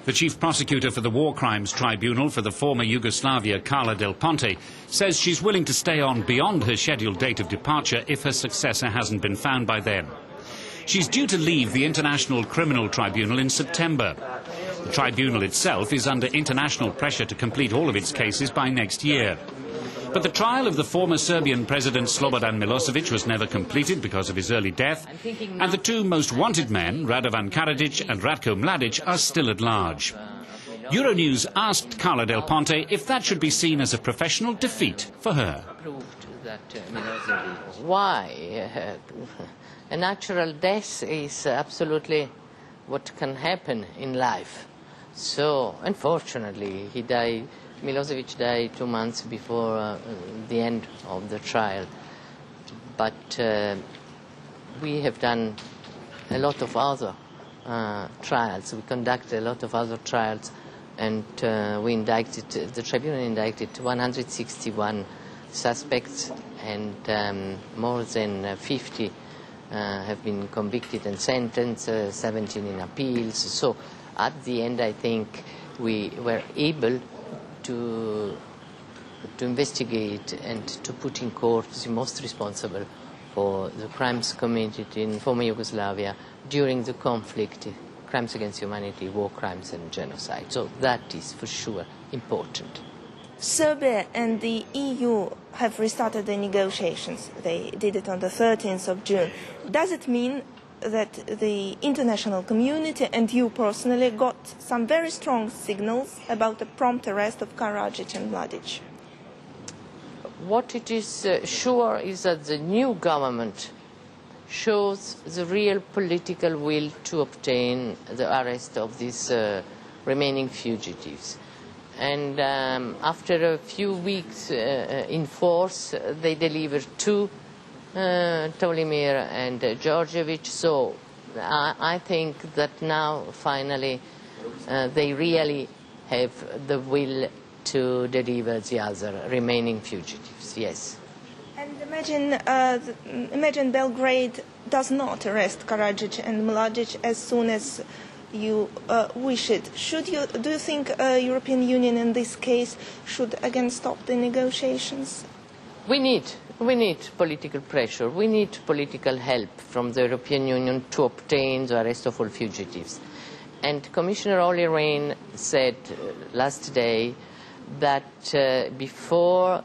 The Chief Prosecutor for the War Crimes Tribunal for the former Yugoslavia, Carla Del Ponte, says she's willing to stay on beyond her scheduled date of departure if her successor hasn't been found by then. She's due to leave the International Criminal Tribunal in September. The tribunal itself is under international pressure to complete all of its cases by next year. But the trial of the former Serbian President Slobodan Milosevic was never completed because of his early death, and the two most wanted men, Radovan Karadzic and Ratko Mladic, are still at large. EuroNews asked Carla Del Ponte if that should be seen as a professional defeat for her. Why? A natural death is absolutely what can happen in life. So, unfortunately, he died. Milosevic died 2 months before the end of the trial. But we have done a lot of other trials. We conducted a lot of other trials, and the tribunal indicted 161 suspects, and more than 50 have been convicted and sentenced, 17 in appeals. So at the end, I think we were able to investigate and to put in court the most responsible for the crimes committed in former Yugoslavia during the conflict, crimes against humanity, war crimes and genocide. So that is for sure important. Serbia and the EU have restarted the negotiations. They did it on the 13th of June. Does it mean that the international community and you personally got some very strong signals about the prompt arrest of Karadzic and Mladic? What it is sure is that the new government shows the real political will to obtain the arrest of these remaining fugitives. And after a few weeks in force, they delivered two, Tolimir and Djordjevic. So I think that now finally they really have the will to deliver the other remaining fugitives, yes. And imagine Belgrade does not arrest Karadzic and Mladic as soon as you wish it. Do you think European Union in this case should again stop the negotiations? We need political pressure. We need political help from the European Union to obtain the arrest of all fugitives. And Commissioner Olli Rehn said last day that before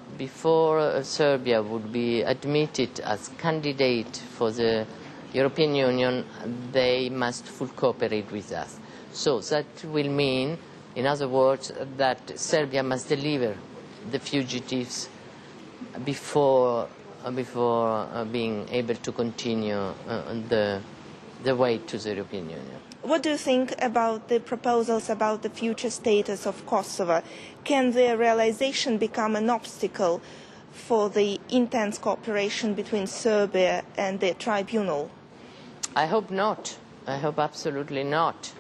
Serbia would be admitted as candidate for the European Union, they must full cooperate with us. So that will mean, in other words, that Serbia must deliver the fugitives before being able to continue the way to the European Union. What do you think about the proposals about the future status of Kosovo? Can their realization become an obstacle for the intense cooperation between Serbia and the tribunal? I hope not. I hope absolutely not.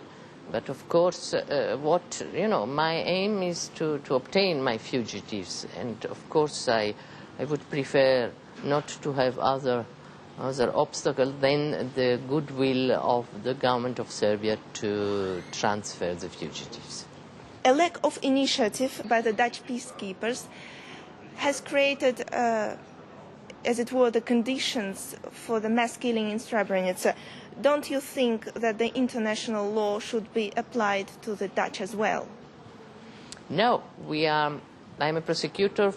But of course, my aim is to obtain my fugitives, and of course I would prefer not to have other obstacle than the goodwill of the government of Serbia to transfer the fugitives. A lack of initiative by the Dutch peacekeepers has created, as it were, the conditions for the mass killing in Srebrenica. Don't you think that the international law should be applied to the Dutch as well? No, I'm a prosecutor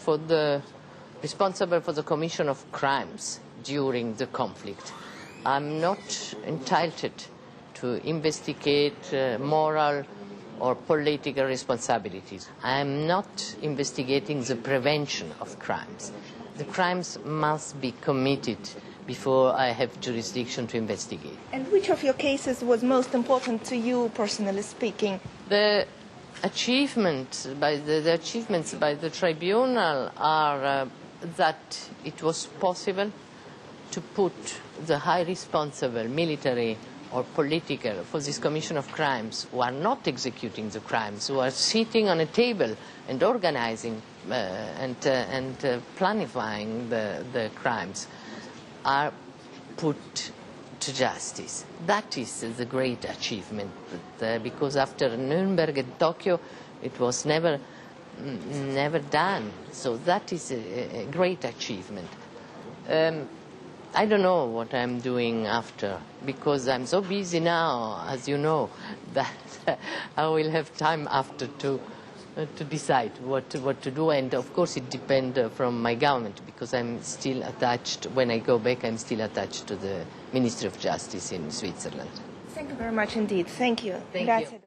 responsible for the commission of crimes during the conflict. I'm not entitled to investigate moral or political responsibilities. I'm not investigating the prevention of crimes. The crimes must be committed before I have jurisdiction to investigate. And which of your cases was most important to you, personally speaking? The achievements by the tribunal are that it was possible to put the high responsible, military or political, for this commission of crimes, who are not executing the crimes, who are sitting on a table and organizing and planifying the crimes, are put justice. That is the great achievement, because after Nuremberg and Tokyo, it was never done. So that is a great achievement. I don't know what I'm doing after, because I'm so busy now, as you know, that I will have time after to decide what to do. And of course it depends from my government, because I'm still attached, when I go back, I'm still attached to the Ministry of Justice in Switzerland. Thank you very much indeed. Thank you. Thank you.